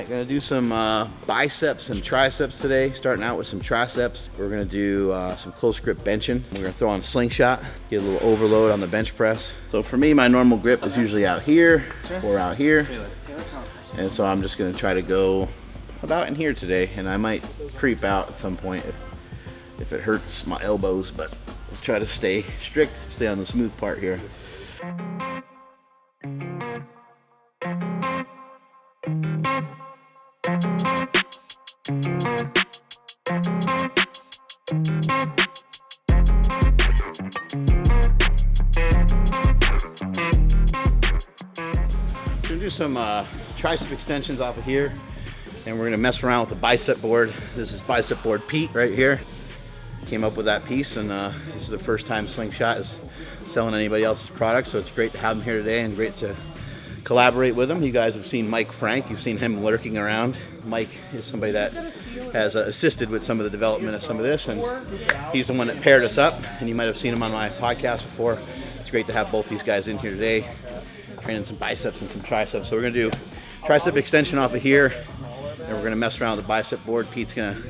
right, gonna do some biceps and triceps today. Starting out with some triceps. We're gonna do some close grip benching. We're gonna throw on a slingshot, get a little overload on the bench press. So for me, my normal grip is usually out here or out here. And so I'm just gonna try to go about in here today, and I might creep out at some point if it hurts my elbows, but we'll try to stay strict, stay on the smooth part here. We're gonna do some tricep extensions off of here, and we're gonna mess around with the bicep board. This is Bicep Board Peak right here. Came up with that piece, and this is the first time Slingshot is selling anybody else's product, so it's great to have him here today and great to collaborate with him. You guys have seen Mike Frank, you've seen him lurking around. Mike is somebody that has assisted with some of the development of some of this, and he's the one that paired us up, and you might have seen him on my podcast before. It's great to have both these guys in here today, training some biceps and some triceps. So we're gonna do tricep extension off of here, and we're gonna mess around with the bicep board. Pete's gonna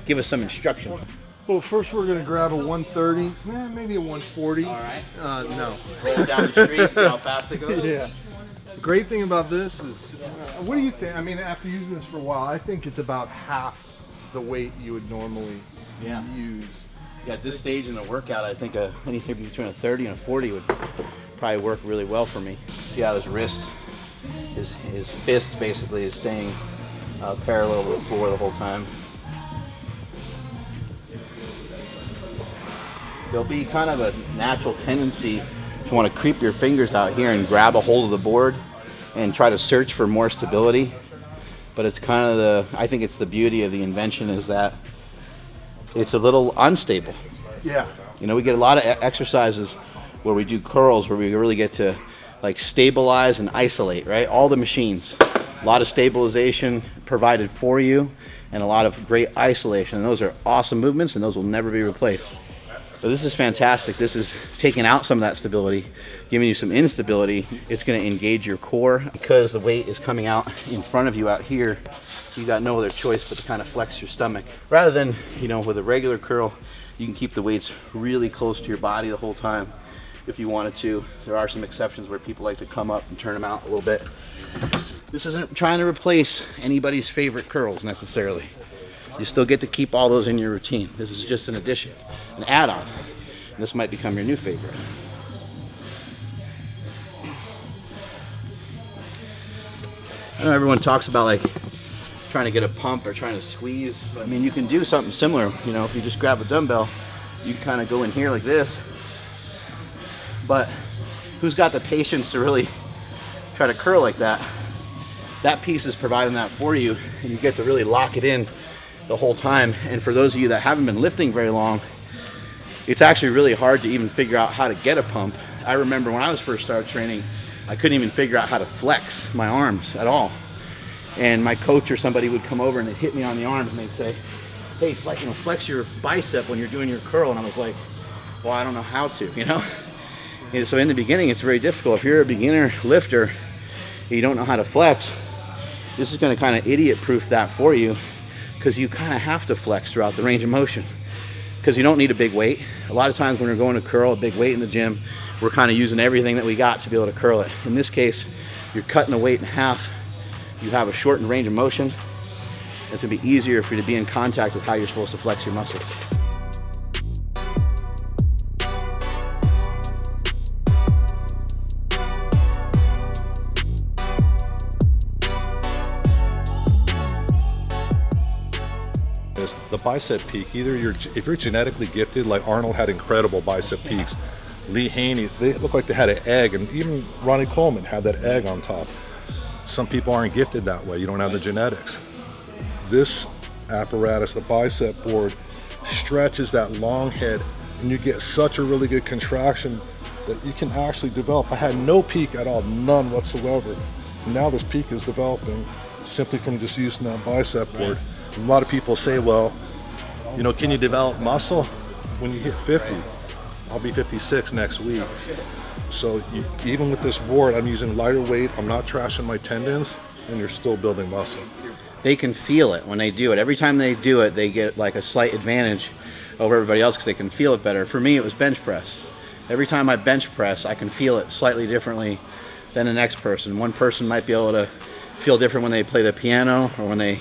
give us some instruction. Well, first we're going to grab a 130, maybe a 140. All right. No. Roll it down the street, see how fast it goes. Yeah. The great thing about this is, what do you think? I mean, after using this for a while, I think it's about half the weight you would normally use. Yeah, at this stage in the workout, I think anything between a 30 and a 40 would probably work really well for me. See how his wrist, his fist basically is staying parallel to the floor the whole time. There'll be kind of a natural tendency to want to creep your fingers out here and grab a hold of the board and try to search for more stability. But it's kind of I think it's the beauty of the invention is that it's a little unstable. Yeah. You know, we get a lot of exercises where we do curls where we really get to like stabilize and isolate, right? All the machines, a lot of stabilization provided for you and a lot of great isolation. And those are awesome movements, and those will never be replaced. So this is fantastic. This is taking out some of that stability, giving you some instability. It's going to engage your core. Because the weight is coming out in front of you out here, you got no other choice but to kind of flex your stomach. Rather than, you know, with a regular curl, you can keep the weights really close to your body the whole time if you wanted to. There are some exceptions where people like to come up and turn them out a little bit. This isn't trying to replace anybody's favorite curls necessarily. You still get to keep all those in your routine. This is just an addition, an add-on. This might become your new favorite. I know everyone talks about like trying to get a pump or trying to squeeze. But I mean, you can do something similar. You know, if you just grab a dumbbell, you can kind of go in here like this. But who's got the patience to really try to curl like that? That piece is providing that for you, and you get to really lock it in the whole time. And for those of you that haven't been lifting very long, it's actually really hard to even figure out how to get a pump. I remember when I was first started training, I couldn't even figure out how to flex my arms at all. And my coach or somebody would come over and they'd hit me on the arm and they'd say, hey, flex your bicep when you're doing your curl. And I was like, well, I don't know how to, you know? And so in the beginning, it's very difficult. If you're a beginner lifter and you don't know how to flex, this is gonna kind of idiot-proof that for you, because you kind of have to flex throughout the range of motion because you don't need a big weight. A lot of times when we're going to curl a big weight in the gym, we're kind of using everything that we got to be able to curl it. In this case, you're cutting the weight in half. You have a shortened range of motion. It's gonna be easier for you to be in contact with how you're supposed to flex your muscles. The Bicep Peak, if you're genetically gifted, like Arnold had incredible bicep peaks, Lee Haney, they look like they had an egg, and even Ronnie Coleman had that egg on top. Some people aren't gifted that way. You don't have the genetics. This apparatus, the bicep board, stretches that long head, and you get such a really good contraction that you can actually develop. I had no peak at all, none whatsoever. Now this peak is developing simply from just using that bicep board. A lot of people say, well, you know, can you develop muscle when you hit 50? I'll be 56 next week. So even with this board, I'm using lighter weight, I'm not trashing my tendons, and you're still building muscle. they can feel it when they do it. Every time they do it, they get like a slight advantage over everybody else because they can feel it better. For me, it was bench press. Every time I bench press, I can feel it slightly differently than the next person. One person might be able to feel different when they play the piano or when they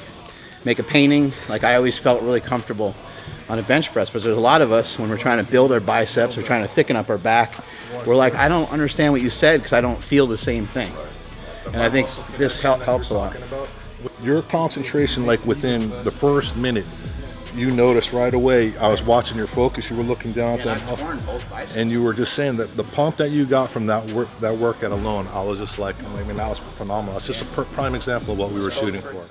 make a painting. Like I always felt really comfortable on a bench press, but there's a lot of us when we're trying to build our biceps or trying to thicken up our back, we're like, I don't understand what you said because I don't feel the same thing. And I think this helps a lot. Your concentration, like within the first minute, you noticed right away, I was watching your focus, you were looking down at that, and you were just saying that the pump that you got from that workout alone, I was just like, I mean, that was phenomenal. It's just a prime example of what we were shooting for.